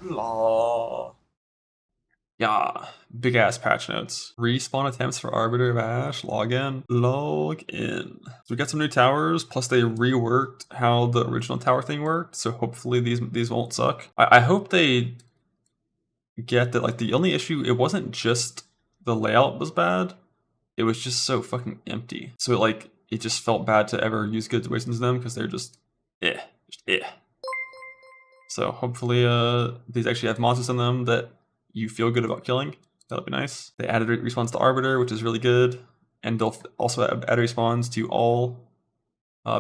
Law. Yeah, big ass patch notes. Respawn attempts for Arbiter of Ash. Log in. Log in. So we got some new towers. Plus they reworked how the original tower thing worked. So hopefully these won't suck. I hope they get that. Like the only issue, it wasn't just the layout was bad. It was just so fucking empty. So it just felt bad to ever use good situations in them because they're just eh. So hopefully these actually have monsters in them that you feel good about killing. That'll be nice. They added respawns to Arbiter, which is really good. And they'll also add respawns to all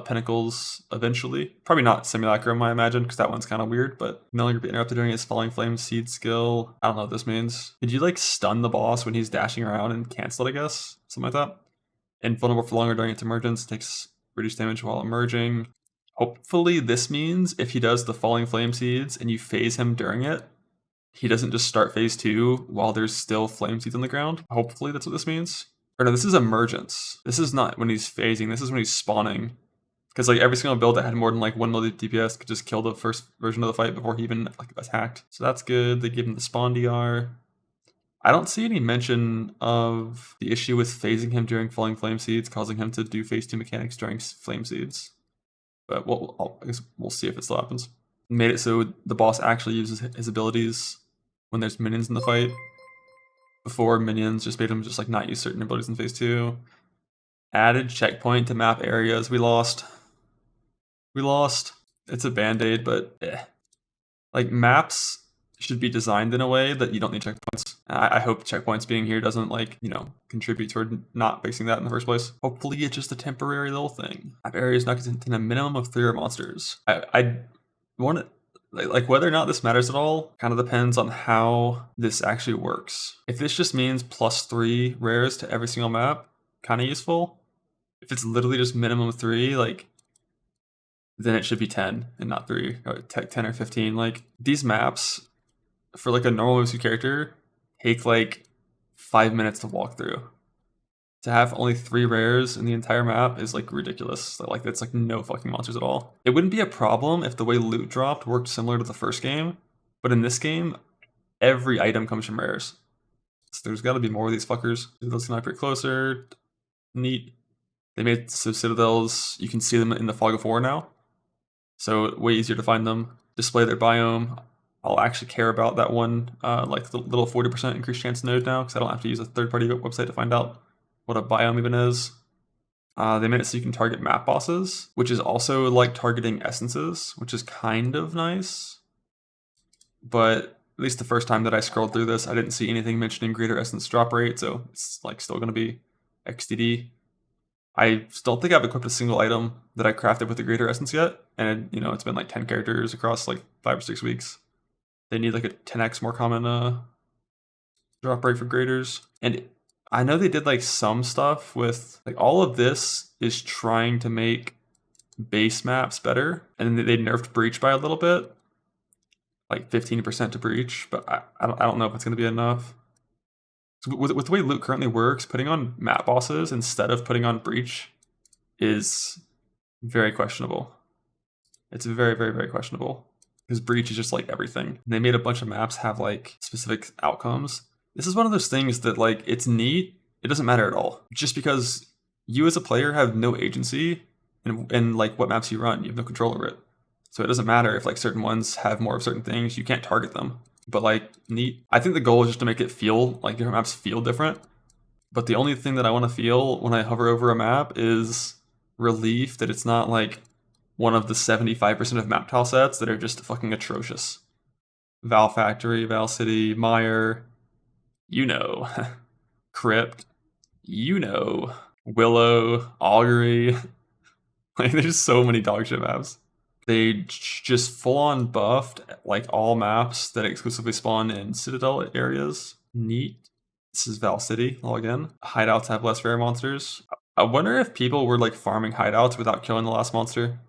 Pinnacles eventually. Probably not Simulacrum, I imagine, because that one's kind of weird, but no longer be interrupted during his Falling Flame Seed skill. I don't know what this means. Did you like stun the boss when he's dashing around and cancel it, I guess? Something like that. Invulnerable for longer during its emergence, takes reduced damage while emerging. Hopefully this means if he does the Falling Flame Seeds and you phase him during it, he doesn't just start phase 2 while there's still flame seeds on the ground. Hopefully that's what this means. Or no, this is emergence. This is not when he's phasing, this is when he's spawning. Because like every single build that had more than like 1 million DPS could just kill the first version of the fight before he even like attacked. So that's good. They give him the spawn DR. I don't see any mention of the issue with phasing him during Falling Flame Seeds, causing him to do phase 2 mechanics during Flame Seeds. But I guess we'll see if it still happens. Made it so the boss actually uses his abilities when there's minions in the fight. Before, minions just made him just like not use certain abilities in phase 2. Added checkpoint to map areas. We lost. It's a band-aid, but like maps should be designed in a way that you don't need checkpoints. I hope checkpoints being here doesn't contribute toward not fixing that in the first place. Hopefully it's just a temporary little thing. Map areas not contain a minimum of 3 monsters. I want to like whether or not this matters at all kind of depends on how this actually works. If this just means +3 rares to every single map, kind of useful. If it's literally just minimum 3, then it should be 10 and not 3, or 10 or 15. Like these maps for like a normal MC character take like 5 minutes to walk through. To have only 3 rares in the entire map is like ridiculous. Like that's like no fucking monsters at all. It wouldn't be a problem if the way loot dropped worked similar to the first game, but in this game, every item comes from rares. So there's got to be more of these fuckers. Let's get pretty closer. Neat. They made so citadels, you can see them in the fog of war now. So way easier to find them. Display their biome. I'll actually care about that one, like the little 40% increased chance node now, because I don't have to use a third-party website to find out what a biome even is. They made it so you can target map bosses, which is also like targeting essences, which is kind of nice. But at least the first time that I scrolled through this, I didn't see anything mentioning greater essence drop rate, so it's like still going to be XDD. I still don't think I've equipped a single item that I crafted with the greater essence yet, and it's been like 10 characters across like 5 or 6 weeks. They need like a 10x more common drop rate for graders. And I know they did like some stuff with like all of this is trying to make base maps better, and they nerfed breach by a little bit, like 15% to breach, but I don't know if it's going to be enough. So with the way loot currently works, putting on map bosses instead of putting on breach is very questionable. It's very, very, very questionable because breach is just like everything. They made a bunch of maps have like specific outcomes. This is one of those things that like it's neat. It doesn't matter at all. Just because you as a player have no agency in like what maps you run, you have no control over it. So it doesn't matter if like certain ones have more of certain things. You can't target them. But like neat. I think the goal is just to make it feel like different maps feel different. But the only thing that I want to feel when I hover over a map is relief that it's not like one of the 75% of map tile sets that are just fucking atrocious. Val Factory, Val City, Mire, Crypt, Willow, Augury. Like there's so many dogshit maps. They just full on buffed like all maps that exclusively spawn in Citadel areas. Neat. This is Val City. Log in. Hideouts have less rare monsters. I wonder if people were like farming hideouts without killing the last monster.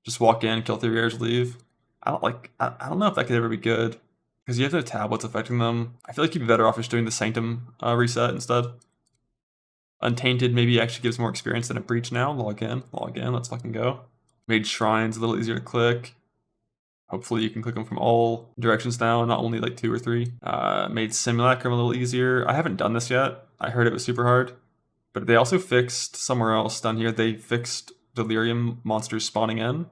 Just walk in, kill 3 rares, leave. I don't know if that could ever be good. Because you have to tab what's affecting them. I feel like you'd be better off just doing the Sanctum reset instead. Untainted maybe actually gives more experience than a Breach now. Log in, let's fucking go. Made shrines a little easier to click. Hopefully you can click them from all directions now, not only like 2 or 3. Made Simulacrum a little easier. I haven't done this yet. I heard it was super hard. But they also fixed somewhere else down here. They fixed delirium monsters spawning in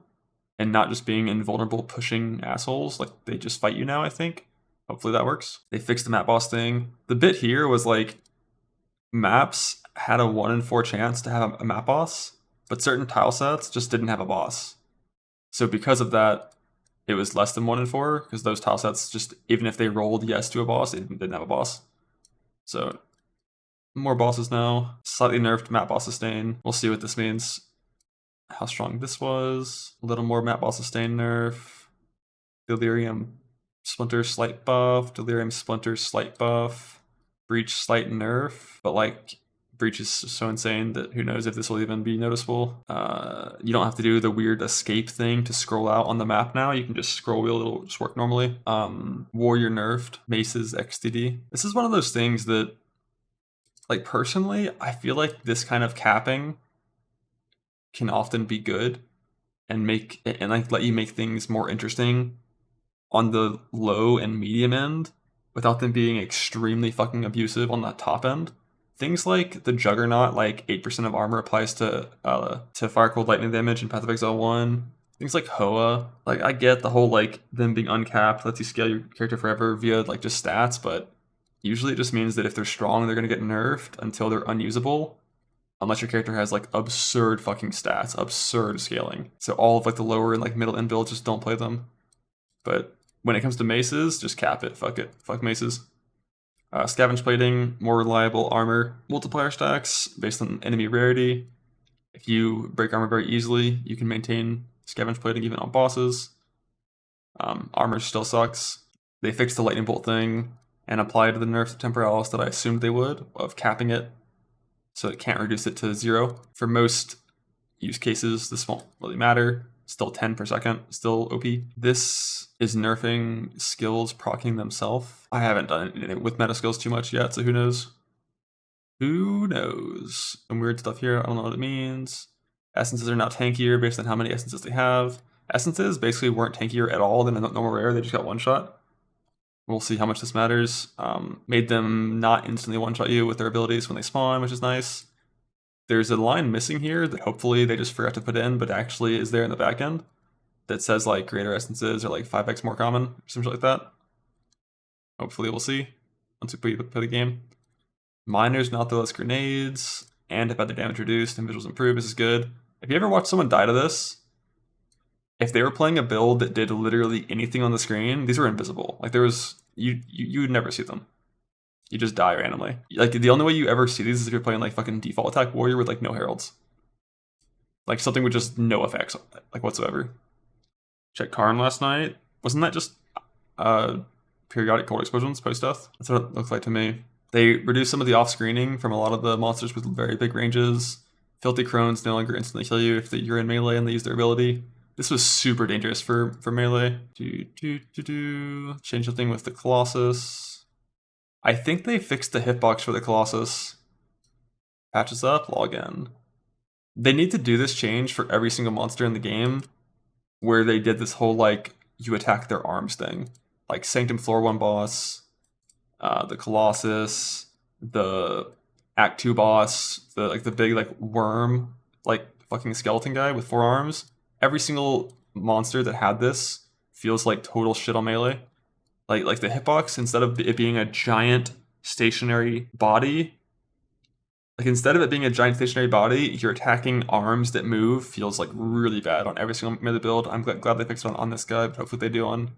and not just being invulnerable pushing assholes. Like they just fight you now, I think. Hopefully that works. They fixed the map boss thing. The bit here was like maps had a 1 in 4 chance to have a map boss, but certain tile sets just didn't have a boss. So because of that, it was less than 1 in 4, because those tile sets just, even if they rolled yes to a boss, they didn't have a boss. So more bosses now. Slightly nerfed map boss sustain. We'll see what this means. How strong this was. A little more map boss sustain nerf. Delirium Splinter slight buff. Delirium Splinter slight buff. Breach slight nerf. But like, Breach is so insane that who knows if this will even be noticeable. You don't have to do the weird escape thing to scroll out on the map now. You can just scroll wheel, it'll just work normally. Warrior nerfed. Mace's XTD. This is one of those things that, like, personally, I feel like this kind of capping can often be good and like let you make things more interesting on the low and medium end without them being extremely fucking abusive on that top end. Things like the Juggernaut, like 8% of armor applies to Fire Cold Lightning damage in Path of Exile 1. Things like Hoa, like I get the whole like them being uncapped lets you scale your character forever via like just stats, but usually it just means that if they're strong, they're gonna get nerfed until they're unusable, unless your character has like absurd fucking stats, absurd scaling. So all of like the lower and like middle end builds just don't play them. But when it comes to maces, just cap it. Fuck it. Fuck maces. Scavenge plating, more reliable armor multiplier stacks based on enemy rarity. If you break armor very easily, you can maintain scavenge plating even on bosses. Armor still sucks. They fixed the lightning bolt thing and applied the nerf to Temporalis that I assumed they would, of capping it so it can't reduce it to 0. For most use cases, this won't really matter. Still 10 per second, still OP. This is nerfing skills proccing themselves. I haven't done it with meta skills too much yet, so who knows? Who knows? Some weird stuff here, I don't know what it means. Essences are now tankier based on how many essences they have. Essences basically weren't tankier at all than a normal rare, they just got one shot. We'll see how much this matters. Made them not instantly one-shot you with their abilities when they spawn, which is nice. There's a line missing here that hopefully they just forgot to put in, but actually is there in the back end that says like greater essences are like 5x more common, or something like that. Hopefully we'll see once we play the game. Miners not throw less grenades, and have had their damage reduced and visuals improved. This is good. If you ever watched someone die to this, if they were playing a build that did literally anything on the screen, these were invisible. Like there was, you would never see them. You just die randomly. Like the only way you ever see these is if you're playing like fucking default attack warrior with like no heralds. Like something with just no effects like whatsoever. Checked Karn last night. Wasn't that just periodic cold explosions post-death? That's what it looks like to me. They reduced some of the off-screening from a lot of the monsters with very big ranges. Filthy Crones no longer instantly kill you if you're in melee and they use their ability. This was super dangerous for melee. Change the thing with the Colossus. I think they fixed the hitbox for the Colossus. Patches up, log in. They need to do this change for every single monster in the game, where they did this whole like you attack their arms thing, like Sanctum Floor 1 boss, the Colossus, the Act 2 boss, the big like worm like fucking skeleton guy with 4 arms. Every single monster that had this feels like total shit on melee. Like the hitbox, instead of it being a giant stationary body, like instead of it being a giant stationary body, you're attacking arms that move, feels like really bad on every single melee build. I'm glad they fixed it on this guy, but hopefully they do on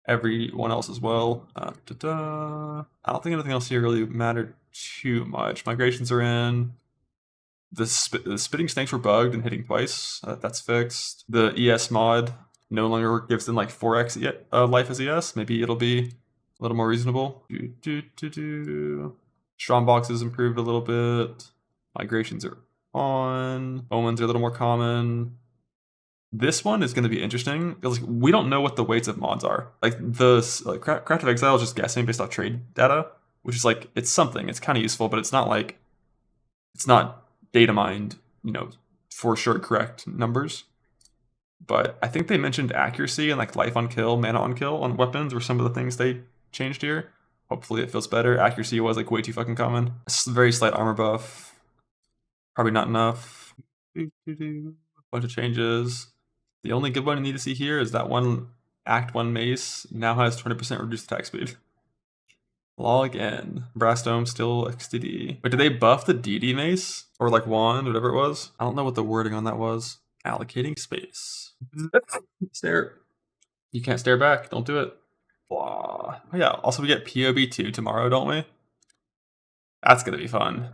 everyone else as well. I don't think anything else here really mattered too much. Migrations are in. The spitting snakes were bugged and hitting twice. That's fixed. The ES mod no longer gives them like 4x life as ES. Maybe it'll be a little more reasonable. Strong boxes improved a little bit. Migrations are on. Omens are a little more common. This one is going to be interesting because we don't know what the weights of mods are. Like Craft of Exile is just guessing based off trade data, which is like, it's something. It's kind of useful, but it's not like, it's not data mined, for sure correct numbers. But I think they mentioned accuracy and like life on kill, mana on kill on weapons were some of the things they changed here. Hopefully it feels better. Accuracy was like way too fucking common. Very slight armor buff. Probably not enough. Bunch of changes. The only good one you need to see here is that one Act 1 mace now has 20% reduced attack speed. Log in. Brass Dome still XTD. But did they buff the DD mace? Or like wand, whatever it was? I don't know what the wording on that was. Allocating space. Stare. You can't stare back. Don't do it. Blah. Oh yeah, also we get POB2 tomorrow, don't we? That's gonna be fun.